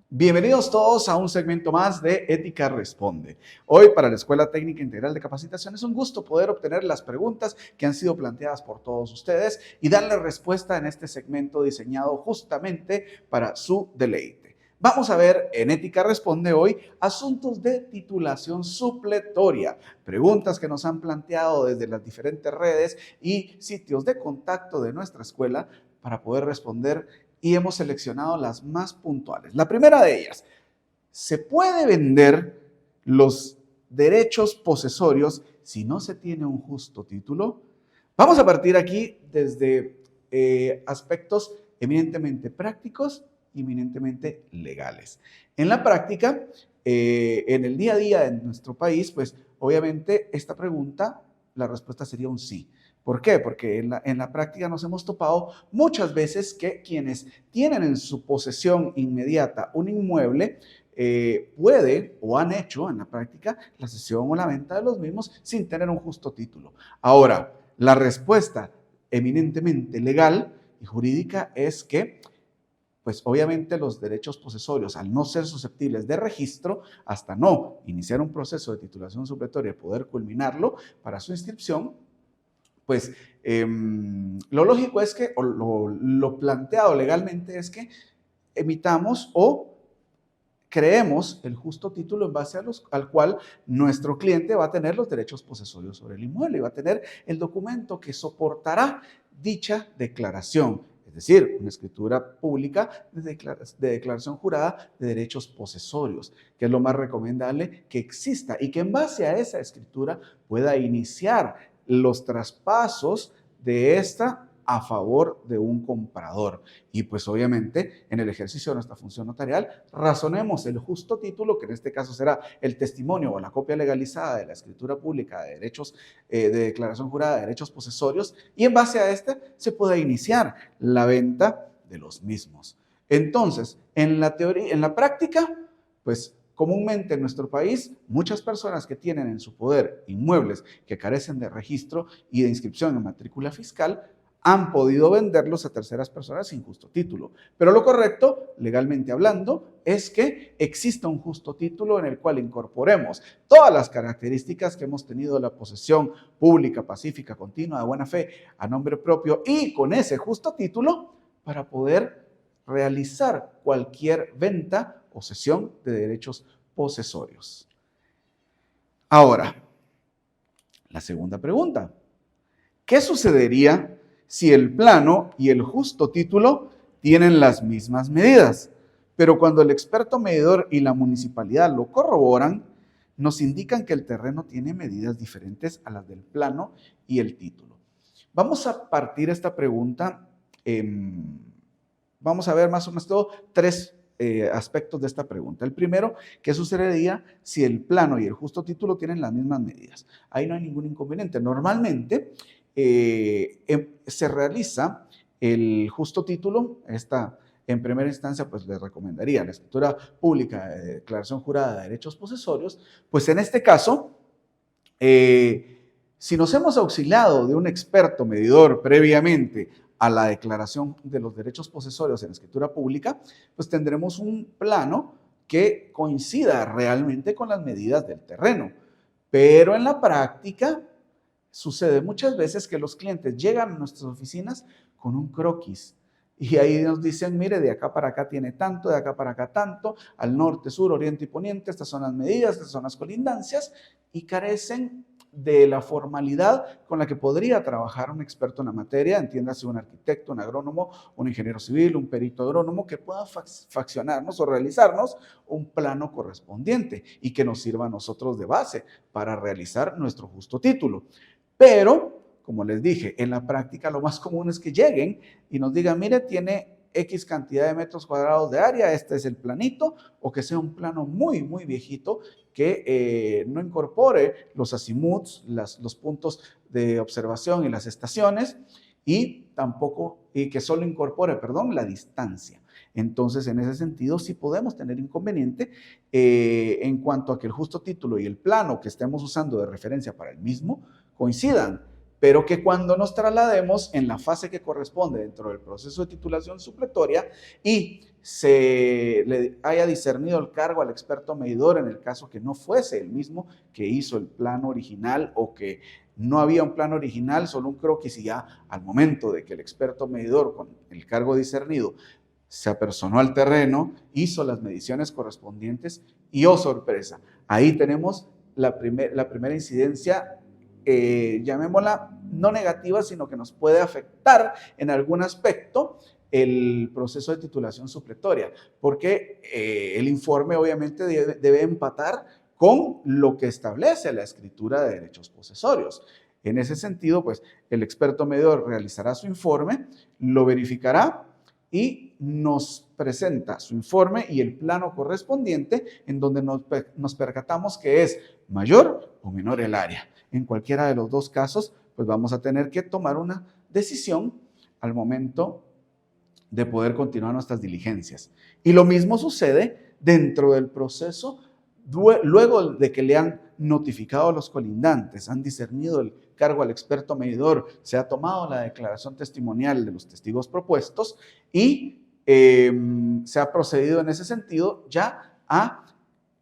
Bienvenidos todos a un segmento más de Ética Responde. Hoy para la Escuela Técnica Integral de Capacitación es un gusto poder obtener las preguntas que han sido planteadas por todos ustedes y darle respuesta en este segmento diseñado justamente para su deleite. Vamos a ver en Ética Responde hoy asuntos de titulación supletoria, preguntas que nos han planteado desde las diferentes redes y sitios de contacto de nuestra escuela para poder responder, y hemos seleccionado las más puntuales. La primera de ellas: ¿se puede vender los derechos posesorios si no se tiene un justo título? Vamos a partir aquí desde aspectos eminentemente prácticos y eminentemente legales. En la práctica, en el día a día en nuestro país, pues obviamente esta pregunta, la respuesta sería un sí. ¿Por qué? Porque en la práctica nos hemos topado muchas veces que quienes tienen en su posesión inmediata un inmueble puede o han hecho en la práctica la cesión o la venta de los mismos sin tener un justo título. Ahora, la respuesta eminentemente legal y jurídica es que, pues obviamente los derechos posesorios, al no ser susceptibles de registro, hasta no iniciar un proceso de titulación supletoria y poder culminarlo para su inscripción, pues lo lógico es que, o lo planteado legalmente es que emitamos o creemos el justo título en base al cual nuestro cliente va a tener los derechos posesorios sobre el inmueble y va a tener el documento que soportará dicha declaración, es decir, una escritura pública de declaración jurada de derechos posesorios, que es lo más recomendable que exista y que en base a esa escritura pueda iniciar los traspasos de esta a favor de un comprador. Y pues obviamente en el ejercicio de nuestra función notarial razonemos el justo título, que en este caso será el testimonio o la copia legalizada de la escritura pública de derechos, de declaración jurada de derechos posesorios, y en base a este se pueda iniciar la venta de los mismos. Entonces, en la teoría, en la práctica, pues comúnmente en nuestro país, muchas personas que tienen en su poder inmuebles que carecen de registro y de inscripción en matrícula fiscal han podido venderlos a terceras personas sin justo título. Pero lo correcto, legalmente hablando, es que exista un justo título en el cual incorporemos todas las características que hemos tenido de la posesión pública, pacífica, continua, de buena fe, a nombre propio y con ese justo título para poder realizar cualquier venta o cesión de derechos posesorios. Ahora, la segunda pregunta: ¿qué sucedería si el plano y el justo título tienen las mismas medidas, pero cuando el experto medidor y la municipalidad lo corroboran, nos indican que el terreno tiene medidas diferentes a las del plano y el título? Vamos a partir esta pregunta, vamos a ver más o menos tres aspectos de esta pregunta. El primero: ¿qué sucedería si el plano y el justo título tienen las mismas medidas? Ahí no hay ningún inconveniente. Normalmente se realiza el justo título. En primera instancia, pues les recomendaría la escritura pública de declaración jurada de derechos posesorios. Pues en este caso, si nos hemos auxiliado de un experto medidor previamente a la declaración de los derechos posesorios en escritura pública, pues tendremos un plano que coincida realmente con las medidas del terreno. Pero en la práctica sucede muchas veces que los clientes llegan a nuestras oficinas con un croquis y ahí nos dicen: mire, de acá para acá tiene tanto, de acá para acá tanto, al norte, sur, oriente y poniente, estas son las medidas, estas son las colindancias, y carecen de la formalidad con la que podría trabajar un experto en la materia, entiéndase un arquitecto, un agrónomo, un ingeniero civil, un perito agrónomo, que pueda faccionarnos o realizarnos un plano correspondiente y que nos sirva a nosotros de base para realizar nuestro justo título. Pero, como les dije, en la práctica lo más común es que lleguen y nos digan: mire, tiene X cantidad de metros cuadrados de área, este es el planito, o que sea un plano muy, muy viejito que no incorpore los azimuts, los puntos de observación y las estaciones, y que solo incorpore, la distancia. Entonces, en ese sentido, sí podemos tener inconveniente en cuanto a que el justo título y el plano que estemos usando de referencia para el mismo coincidan, pero que cuando nos traslademos en la fase que corresponde dentro del proceso de titulación supletoria y se le haya discernido el cargo al experto medidor en el caso que no fuese el mismo que hizo el plano original o que no había un plano original, solo un croquis, y ya al momento de que el experto medidor con el cargo discernido se apersonó al terreno, hizo las mediciones correspondientes y, oh sorpresa, ahí tenemos la primera incidencia, llamémosla no negativa, sino que nos puede afectar en algún aspecto el proceso de titulación supletoria, porque el informe obviamente debe empatar con lo que establece la escritura de derechos posesorios. En ese sentido, pues el experto medidor realizará su informe, lo verificará y nos presenta su informe y el plano correspondiente en donde nos percatamos que es mayor o menor el área. En cualquiera de los dos casos, pues vamos a tener que tomar una decisión al momento de poder continuar nuestras diligencias. Y lo mismo sucede dentro del proceso, luego de que le han notificado a los colindantes, han discernido el cargo al experto medidor, se ha tomado la declaración testimonial de los testigos propuestos y se ha procedido en ese sentido ya a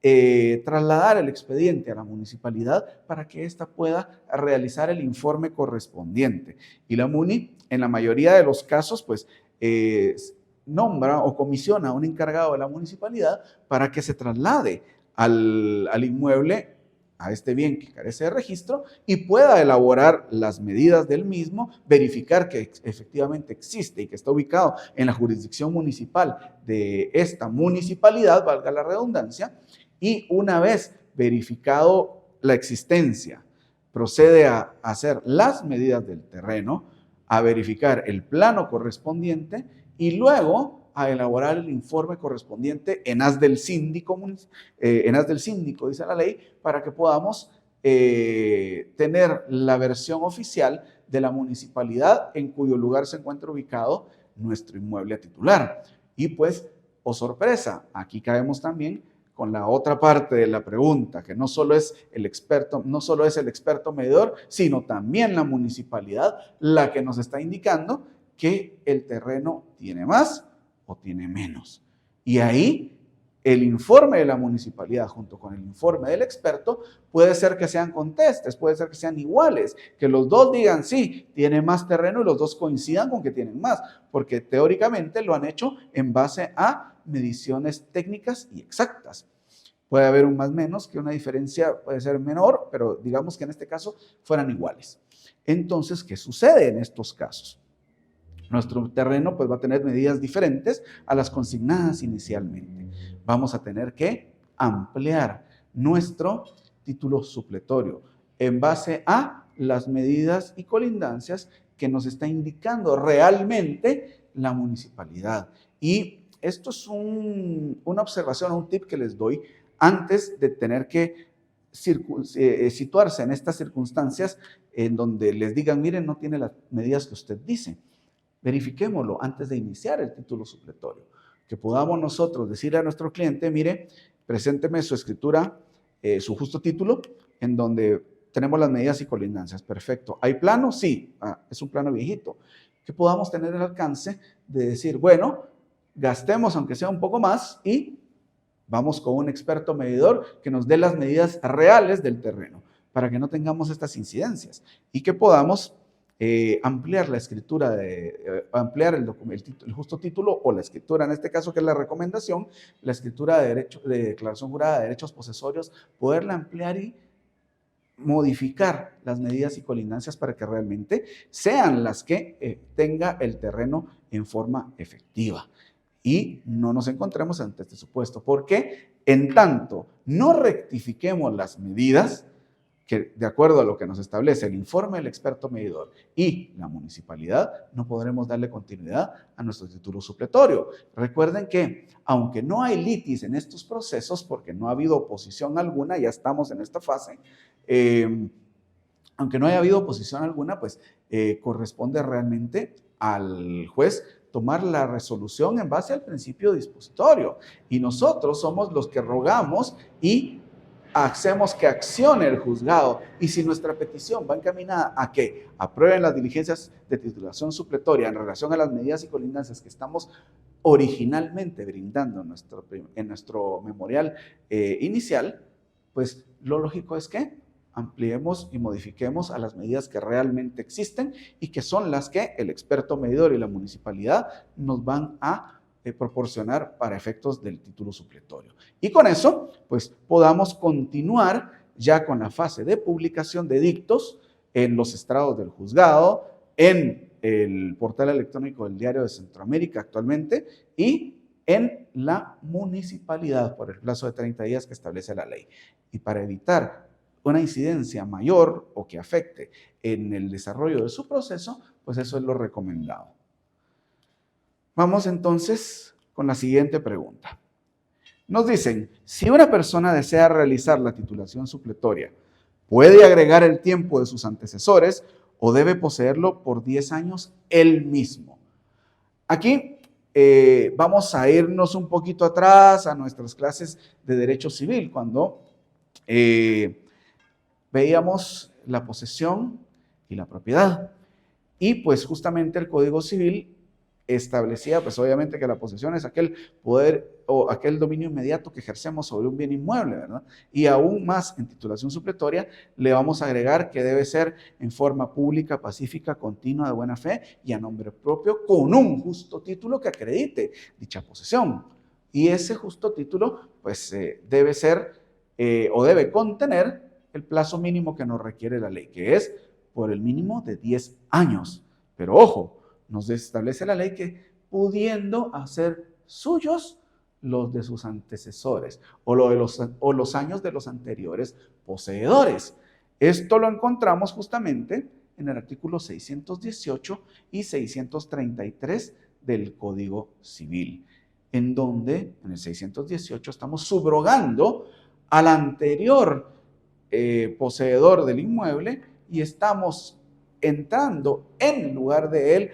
trasladar el expediente a la municipalidad para que ésta pueda realizar el informe correspondiente. Y la MUNI, en la mayoría de los casos, pues nombra o comisiona a un encargado de la municipalidad para que se traslade al inmueble, a este bien que carece de registro, y pueda elaborar las medidas del mismo, verificar que efectivamente existe y que está ubicado en la jurisdicción municipal de esta municipalidad, valga la redundancia, y una vez verificado la existencia, procede a hacer las medidas del terreno, a verificar el plano correspondiente y luego a elaborar el informe correspondiente en haz del síndico, dice la ley, para que podamos tener la versión oficial de la municipalidad en cuyo lugar se encuentra ubicado nuestro inmueble a titular. Y pues, oh sorpresa, aquí caemos también con la otra parte de la pregunta, que no solo es el experto medidor, sino también la municipalidad la que nos está indicando que el terreno tiene más o tiene menos. Y ahí el informe de la municipalidad junto con el informe del experto puede ser que sean contestes, puede ser que sean iguales, que los dos digan sí, tiene más terreno y los dos coincidan con que tienen más, porque teóricamente lo han hecho en base a mediciones técnicas y exactas. Puede haber un más menos, que una diferencia puede ser menor, pero digamos que en este caso fueran iguales. Entonces, ¿qué sucede en estos casos? Nuestro terreno pues va a tener medidas diferentes a las consignadas inicialmente. Vamos a tener que ampliar nuestro título supletorio en base a las medidas y colindancias que nos está indicando realmente la municipalidad. Y esto es una observación, un tip que les doy antes de tener que situarse en estas circunstancias en donde les digan, miren, no tiene las medidas que usted dice. Verifiquémoslo antes de iniciar el título supletorio. Que podamos nosotros decirle a nuestro cliente, mire, presénteme su escritura, su justo título, en donde tenemos las medidas y colindancias. Perfecto. ¿Hay plano? Sí. Es un plano viejito. Que podamos tener el alcance de decir, bueno, gastemos aunque sea un poco más y vamos con un experto medidor que nos dé las medidas reales del terreno para que no tengamos estas incidencias y que podamos ampliar la escritura, ampliar el justo título o la escritura, en este caso que es la recomendación, la escritura de declaración jurada de derechos posesorios, poderla ampliar y modificar las medidas y colindancias para que realmente sean las que tenga el terreno en forma efectiva. Y no nos encontremos ante este supuesto, porque en tanto no rectifiquemos las medidas, que de acuerdo a lo que nos establece el informe del experto medidor y la municipalidad, no podremos darle continuidad a nuestro título supletorio. Recuerden que, aunque no hay litis en estos procesos, porque no ha habido oposición alguna, ya estamos en esta fase, aunque no haya habido oposición alguna, pues corresponde realmente al juez tomar la resolución en base al principio dispositorio. Y nosotros somos los que rogamos y hacemos que accione el juzgado. Y si nuestra petición va encaminada a que aprueben las diligencias de titulación supletoria en relación a las medidas y colindancias que estamos originalmente brindando en nuestro memorial inicial, pues lo lógico es que ampliemos y modifiquemos a las medidas que realmente existen y que son las que el experto medidor y la municipalidad nos van a proporcionar para efectos del título supletorio. Y con eso, pues podamos continuar ya con la fase de publicación de dictos en los estrados del juzgado, en el portal electrónico del Diario de Centroamérica actualmente y en la municipalidad por el plazo de 30 días que establece la ley. Y para evitar una incidencia mayor o que afecte en el desarrollo de su proceso, pues eso es lo recomendado. Vamos entonces con la siguiente pregunta. Nos dicen, si una persona desea realizar la titulación supletoria, ¿puede agregar el tiempo de sus antecesores o debe poseerlo por 10 años él mismo? Aquí vamos a irnos un poquito atrás a nuestras clases de Derecho Civil, cuando veíamos la posesión y la propiedad. Y pues justamente el Código Civil establecía, pues obviamente que la posesión es aquel poder o aquel dominio inmediato que ejercemos sobre un bien inmueble, ¿verdad? Y aún más en titulación supletoria le vamos a agregar que debe ser en forma pública, pacífica, continua, de buena fe y a nombre propio con un justo título que acredite dicha posesión. Y ese justo título pues debe ser o debe contener el plazo mínimo que nos requiere la ley, que es por el mínimo de 10 años. Pero ojo, nos establece la ley que pudiendo hacer suyos los de sus antecesores o los años de los anteriores poseedores. Esto lo encontramos justamente en el artículo 618 y 633 del Código Civil, en donde en el 618 estamos subrogando al anterior poseedor del inmueble y estamos entrando en lugar de él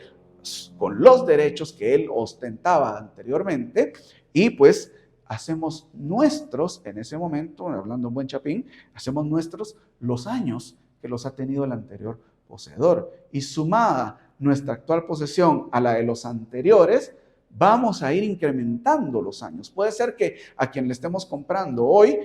con los derechos que él ostentaba anteriormente y pues hacemos nuestros, en ese momento, hablando en buen chapín, hacemos nuestros los años que los ha tenido el anterior poseedor. Y sumada nuestra actual posesión a la de los anteriores, vamos a ir incrementando los años. Puede ser que a quien le estemos comprando hoy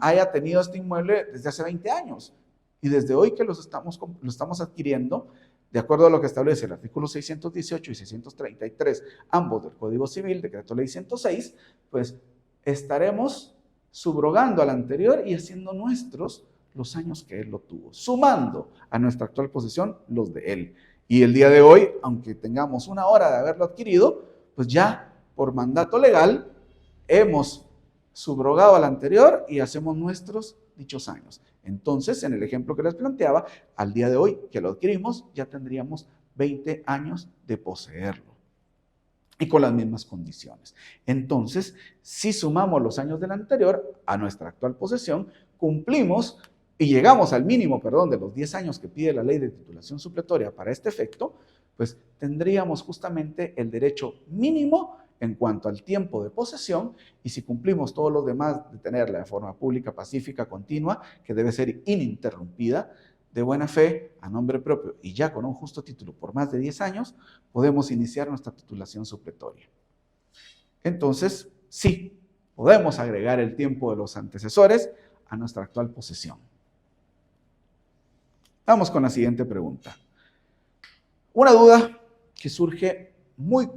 haya tenido este inmueble desde hace 20 años y desde hoy que lo estamos adquiriendo, de acuerdo a lo que establece el artículo 618 y 633, ambos del Código Civil, Decreto Ley 106, pues estaremos subrogando al anterior y haciendo nuestros los años que él lo tuvo, sumando a nuestra actual posesión los de él. Y el día de hoy, aunque tengamos una hora de haberlo adquirido, pues ya por mandato legal hemos subrogado al anterior y hacemos nuestros dichos años. Entonces, en el ejemplo que les planteaba, al día de hoy que lo adquirimos, ya tendríamos 20 años de poseerlo y con las mismas condiciones. Entonces, si sumamos los años del anterior a nuestra actual posesión, cumplimos y llegamos al mínimo, de los 10 años que pide la ley de titulación supletoria para este efecto, pues tendríamos justamente el derecho mínimo en cuanto al tiempo de posesión, y si cumplimos todos los demás, de tenerla de forma pública, pacífica, continua, que debe ser ininterrumpida, de buena fe, a nombre propio y ya con un justo título por más de 10 años, podemos iniciar nuestra titulación supletoria. Entonces, sí, podemos agregar el tiempo de los antecesores a nuestra actual posesión. Vamos con la siguiente pregunta. Una duda que surge muy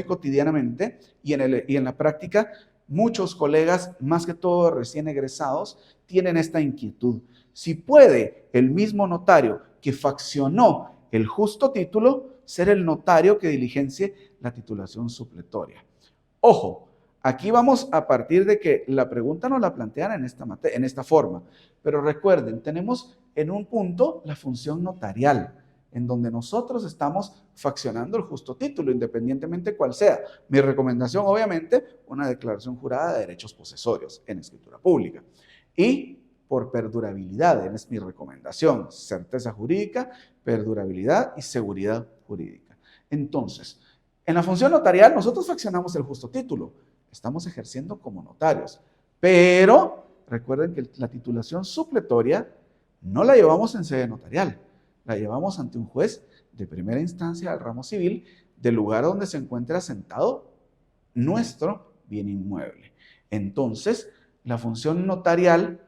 cotidianamente y en la práctica, muchos colegas, más que todo recién egresados, tienen esta inquietud. Si puede el mismo notario que faccionó el justo título ser el notario que diligencie la titulación supletoria. Ojo, aquí vamos a partir de que la pregunta nos la plantean en esta forma, pero recuerden, tenemos en un punto la función notarial, en donde nosotros estamos faccionando el justo título, independientemente cuál sea. Mi recomendación, obviamente, una declaración jurada de derechos posesorios en escritura pública. Y por perdurabilidad. Es mi recomendación. Certeza jurídica, perdurabilidad y seguridad jurídica. Entonces, en la función notarial nosotros fraccionamos el justo título. Estamos ejerciendo como notarios. Pero recuerden que la titulación supletoria no la llevamos en sede notarial. La llevamos ante un juez de primera instancia del ramo civil del lugar donde se encuentra asentado nuestro bien inmueble. Entonces, la función notarial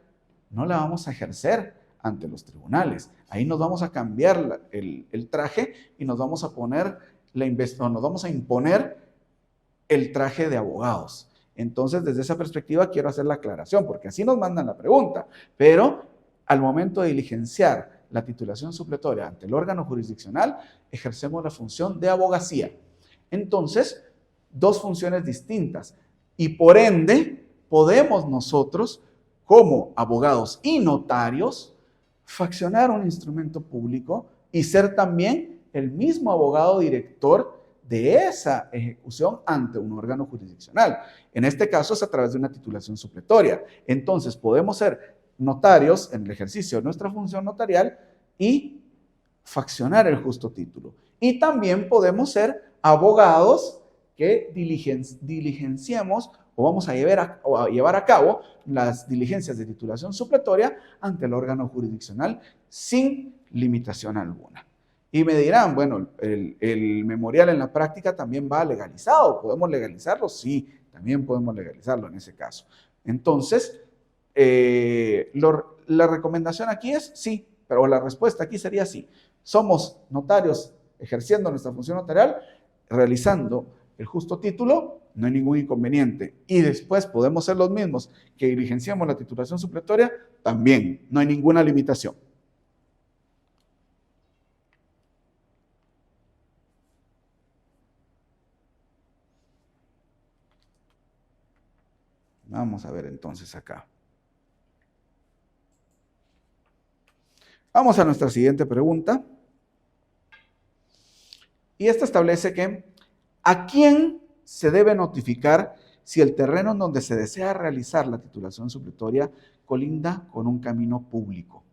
no la vamos a ejercer ante los tribunales. Ahí nos vamos a cambiar el traje y nos vamos a poner nos vamos a imponer el traje de abogados. Entonces, desde esa perspectiva quiero hacer la aclaración, porque así nos mandan la pregunta, pero al momento de diligenciar la titulación supletoria ante el órgano jurisdiccional, ejercemos la función de abogacía. Entonces, dos funciones distintas y por ende podemos nosotros, como abogados y notarios, fraccionar un instrumento público y ser también el mismo abogado director de esa ejecución ante un órgano jurisdiccional. En este caso es a través de una titulación supletoria. Entonces podemos ser notarios en el ejercicio de nuestra función notarial y fraccionar el justo título. Y también podemos ser abogados que diligenciemos o vamos a llevar a cabo las diligencias de titulación supletoria ante el órgano jurisdiccional sin limitación alguna. Y me dirán, bueno, el memorial en la práctica también va legalizado. ¿Podemos legalizarlo? Sí, también podemos legalizarlo en ese caso. Entonces, la recomendación aquí es sí, pero la respuesta aquí sería sí. Somos notarios ejerciendo nuestra función notarial, realizando el justo título, no hay ningún inconveniente. Y después podemos ser los mismos que diligenciamos la titulación supletoria, también no hay ninguna limitación. Vamos a ver entonces acá. Vamos a nuestra siguiente pregunta. Y esta establece que ¿a quién se debe notificar si el terreno en donde se desea realizar la titulación supletoria colinda con un camino público?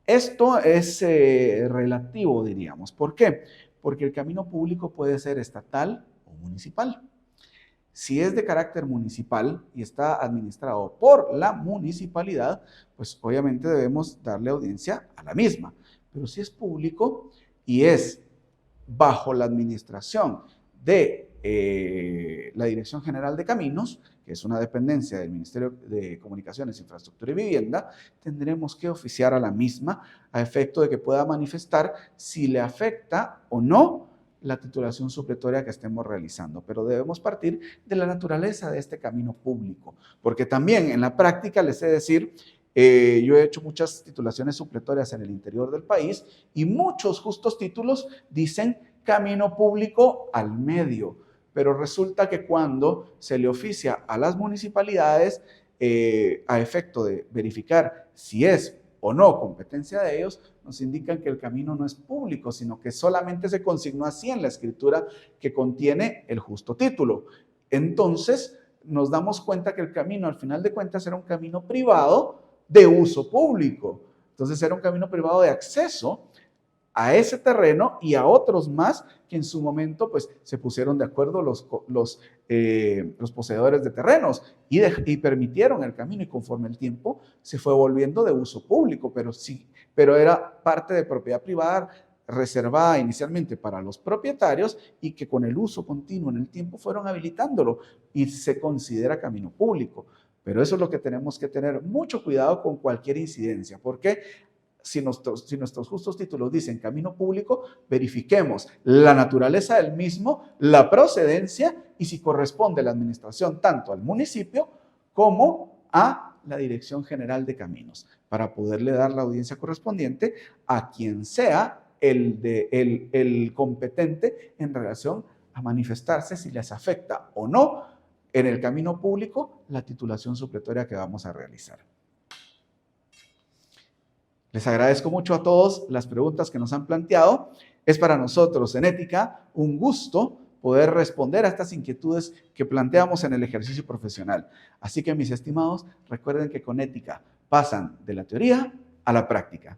Esto es relativo, diríamos. ¿Por qué? Porque el camino público puede ser estatal o municipal. Si es de carácter municipal y está administrado por la municipalidad, pues obviamente debemos darle audiencia a la misma. Pero si es público y es bajo la administración de la Dirección General de Caminos, que es una dependencia del Ministerio de Comunicaciones, Infraestructura y Vivienda, tendremos que oficiar a la misma a efecto de que pueda manifestar si le afecta o no la titulación supletoria que estemos realizando, pero debemos partir de la naturaleza de este camino público, porque también en la práctica les he de decir, yo he hecho muchas titulaciones supletorias en el interior del país y muchos justos títulos dicen camino público al medio, pero resulta que cuando se le oficia a las municipalidades a efecto de verificar si es o no competencia de ellos, nos indican que el camino no es público, sino que solamente se consignó así en la escritura que contiene el justo título. Entonces, nos damos cuenta que el camino, al final de cuentas, era un camino privado de uso público. Entonces, era un camino privado de acceso a ese terreno y a otros más que en su momento pues, se pusieron de acuerdo los poseedores de terrenos y permitieron el camino y conforme el tiempo se fue volviendo de uso público, pero era parte de propiedad privada reservada inicialmente para los propietarios y que con el uso continuo en el tiempo fueron habilitándolo y se considera camino público. Pero eso es lo que tenemos que tener mucho cuidado con cualquier incidencia, porque si nuestros justos títulos dicen camino público, verifiquemos la naturaleza del mismo, la procedencia y si corresponde la administración tanto al municipio como a la Dirección General de Caminos, para poderle dar la audiencia correspondiente a quien sea el competente en relación a manifestarse si les afecta o no en el camino público la titulación supletoria que vamos a realizar. Les agradezco mucho a todos las preguntas que nos han planteado. Es para nosotros en Ética un gusto poder responder a estas inquietudes que planteamos en el ejercicio profesional. Así que, mis estimados, recuerden que con Ética pasan de la teoría a la práctica.